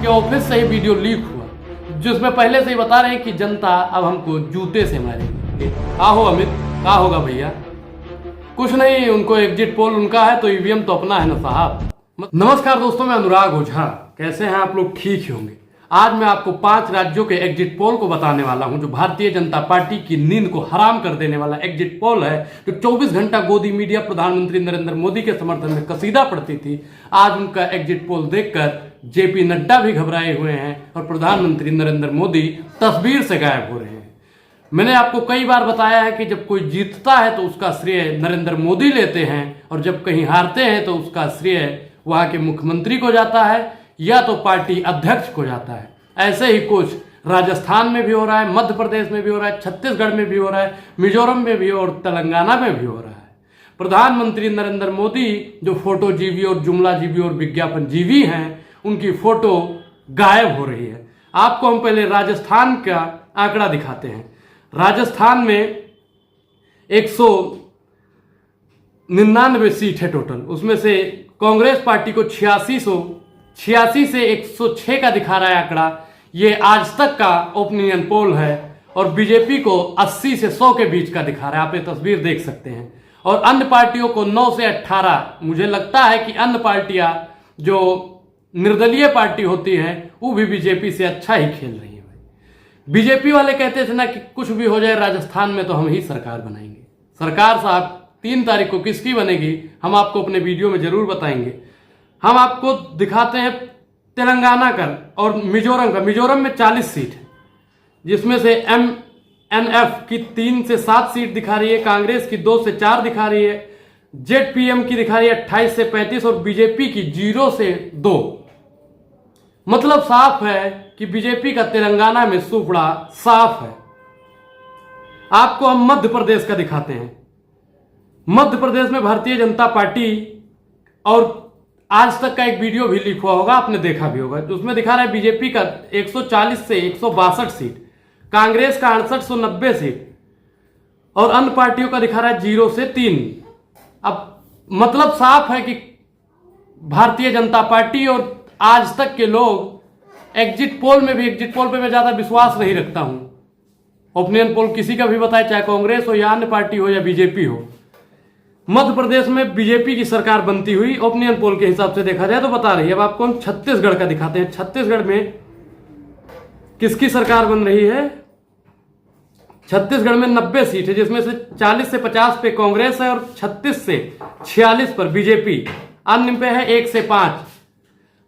के ऑफिस से ही video leak हुआ, जिसमें पहले से ही बता रहे हैं कि जनता अब हमको जूते से मारेगी। का हो अमित, का होगा भैया? कुछ नहीं, उनको एग्जिट पोल उनका है तो ईवीएम तो अपना है ना साहब। नमस्कार दोस्तों, मैं अनुराग ओझा। कैसे हैं आप लोग? ठीक ही होंगे। आज मैं आपको 5 राज्यों के एग्जिट पोल को बताने वाला हूं, जो भारतीय जनता पार्टी की नींद को हराम कर देने वाला एग्जिट पोल है। जो 24 घंटा गोदी मीडिया प्रधानमंत्री नरेंद्र मोदी के समर्थन में कसीदा पढ़ती थी, आज उनका एग्जिट पोल देखकर जेपी नड्डा भी घबराए हुए हैं और प्रधानमंत्री नरेंद्र मोदी तस्वीर से गायब हो रहे हैं। मैंने आपको कई बार बताया है कि जब कोई जीतता है तो उसका श्रेय नरेंद्र मोदी लेते हैं, और जब कहीं हारते हैं तो उसका श्रेय वहां के मुख्यमंत्री को जाता है या तो पार्टी अध्यक्ष को जाता है। ऐसे ही कुछ राजस्थान में भी हो रहा है, मध्य प्रदेश में भी हो रहा है, छत्तीसगढ़ में भी हो रहा है, मिजोरम में भी और तेलंगाना में भी हो रहा है। प्रधानमंत्री नरेंद्र मोदी जो फोटो जीवी और जुमला जीवी और विज्ञापन जीवी हैं, उनकी फोटो गायब हो रही है। आपको हम पहले राजस्थान का आंकड़ा दिखाते हैं। राजस्थान में 199 सीट है टोटल, उसमें से कांग्रेस पार्टी को 86 से 106 का दिखा रहा है आंकड़ा। ये आज तक का ओपिनियन पोल है। और बीजेपी को 80 से 100 के बीच का दिखा रहा है, आप ये तस्वीर देख सकते हैं। और अन्य पार्टियों को 9 से 18। मुझे लगता है कि अन्य पार्टियां जो निर्दलीय पार्टी होती है वो भी बीजेपी से अच्छा ही खेल रही है। बीजेपी वाले कहते थे ना कि कुछ भी हो जाए राजस्थान में तो हम ही सरकार बनाएंगे। सरकार साहब 3 तारीख को किसकी बनेगी हम आपको अपने वीडियो में जरूर बताएंगे। हम आपको दिखाते हैं तेलंगाना का और मिजोरम का। मिजोरम में 40 सीट है, जिसमें से MNF की 3 से 7 सीट दिखा रही है, कांग्रेस की 2 से 4 दिखा रही है, ZPM की दिखा रही है 28 से 35 और बीजेपी की 0 से 2। मतलब साफ है कि बीजेपी का तेलंगाना में सुपड़ा साफ है। आपको हम मध्य प्रदेश का दिखाते हैं। मध्य प्रदेश में भारतीय जनता पार्टी, और आज तक का एक वीडियो भी लीक हुआ होगा, आपने देखा भी होगा, उसमें दिखा रहा है बीजेपी का 140 से 162 सीट, कांग्रेस का 68 से 90 सीट और अन्य पार्टियों का दिखा रहा है 0 से 3। अब मतलब साफ है कि भारतीय जनता पार्टी और आज तक के लोग एग्जिट पोल पे मैं ज्यादा विश्वास नहीं रखता हूं। ओपिनियन पोल किसी का भी बताए, चाहे कांग्रेस हो या अन्य पार्टी हो या बीजेपी हो। मध्य प्रदेश में बीजेपी की सरकार बनती हुई ओपिनियन पोल के हिसाब से देखा जाए तो बता रही है। अब आपको हम छत्तीसगढ़ का दिखाते हैं। छत्तीसगढ़ में किसकी सरकार बन रही है? छत्तीसगढ़ में 90 सीट है, जिसमें से 40 से 50 पे कांग्रेस है और 36 से 46 पर बीजेपी, अन्य पे है 1 से 5।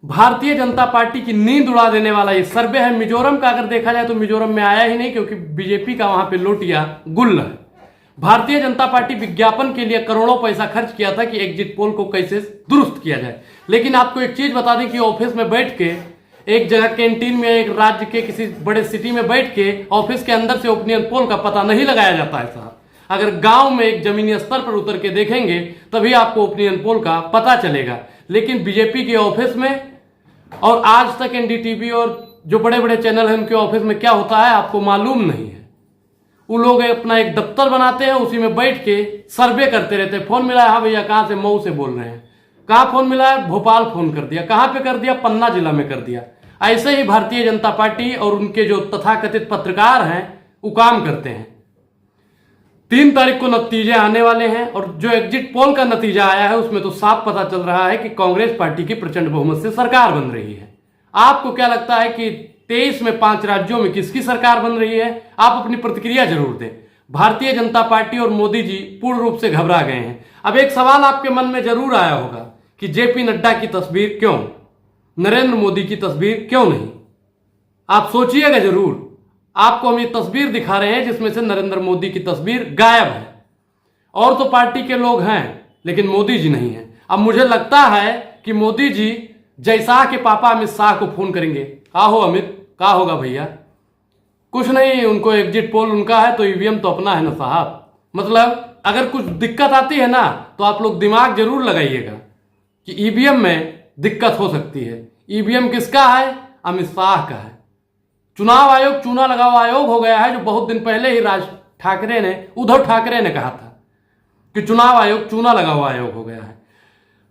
भारतीय जनता पार्टी की नींद उड़ा देने वाला ये सर्वे है। मिजोरम का अगर देखा जाए तो मिजोरम में आया ही नहीं, क्योंकि बीजेपी का वहां पे लोटिया गुल है। भारतीय जनता पार्टी विज्ञापन के लिए करोड़ों पैसा खर्च किया था कि एग्जिट पोल को कैसे दुरुस्त किया जाए। लेकिन आपको एक चीज बता दें कि ऑफिस में बैठ के, एक जगह कैंटीन में, एक राज्य के किसी बड़े सिटी में बैठ के ऑफिस के अंदर से ओपिनियन पोल का पता नहीं लगाया जाता है साहब। अगर गांव में एक जमीनी स्तर पर उतर के देखेंगे तभी आपको ओपिनियन पोल का पता चलेगा। लेकिन बीजेपी के ऑफिस में और आज तक NDTV और जो बड़े बड़े चैनल हैं उनके ऑफिस में क्या होता है आपको मालूम नहीं है। वो लोग अपना एक दफ्तर बनाते हैं, उसी में बैठ के सर्वे करते रहते हैं। फोन मिला है? हाँ भैया, कहाँ से? मऊ से बोल रहे हैं। कहाँ फोन मिला है? भोपाल फोन कर दिया। कहाँ पे कर दिया? पन्ना जिला में कर दिया। ऐसे ही भारतीय जनता पार्टी और उनके जो तथाकथित पत्रकार हैं वो काम करते हैं। 3 तारीख को नतीजे आने वाले हैं और जो एग्जिट पोल का नतीजा आया है उसमें तो साफ पता चल रहा है कि कांग्रेस पार्टी की प्रचंड बहुमत से सरकार बन रही है। आपको क्या लगता है कि 23 में 5 राज्यों में किसकी सरकार बन रही है? आप अपनी प्रतिक्रिया जरूर दें। भारतीय जनता पार्टी और मोदी जी पूर्ण रूप से घबरा गए हैं। अब एक सवाल आपके मन में जरूर आया होगा कि जेपी नड्डा की तस्वीर क्यों, नरेंद्र मोदी की तस्वीर क्यों नहीं? आप सोचिएगा जरूर। आपको हम ये तस्वीर दिखा रहे हैं जिसमें से नरेंद्र मोदी की तस्वीर गायब है। और तो पार्टी के लोग हैं लेकिन मोदी जी नहीं है। अब मुझे लगता है कि मोदी जी जयशाह के पापा अमित शाह को फोन करेंगे। का हो अमित, का होगा भैया? कुछ नहीं, उनको एग्जिट पोल उनका है तो ईवीएम तो अपना है ना साहब। मतलब अगर कुछ दिक्कत आती है ना तो आप लोग दिमाग जरूर लगाइएगा कि ईवीएम में दिक्कत हो सकती है। ईवीएम किसका है? अमित शाह का है। चुनाव आयोग चूना लगाओ आयोग हो गया है, जो बहुत दिन पहले ही उद्धव ठाकरे ने कहा था कि चुनाव आयोग चूना लगाओ आयोग हो गया है।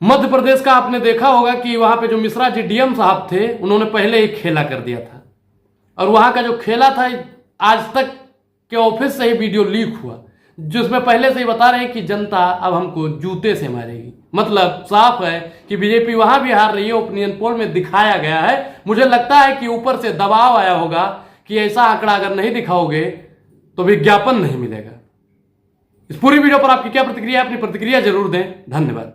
मध्य प्रदेश का आपने देखा होगा कि वहां पे जो मिश्रा जी डीएम साहब थे, उन्होंने पहले ही खेला कर दिया था, और वहां का जो खेला था आज तक के ऑफिस से ही वीडियो लीक हुआ, जिसमें पहले से ही बता रहे हैं कि जनता अब हमको जूते से मारेगी। मतलब साफ है कि बीजेपी वहां भी हार रही है, ओपिनियन पोल में दिखाया गया है। मुझे लगता है कि ऊपर से दबाव आया होगा कि ऐसा आंकड़ा अगर नहीं दिखाओगे तो विज्ञापन नहीं मिलेगा। इस पूरी वीडियो पर आपकी क्या प्रतिक्रिया है? अपनी प्रतिक्रिया जरूर दें। धन्यवाद।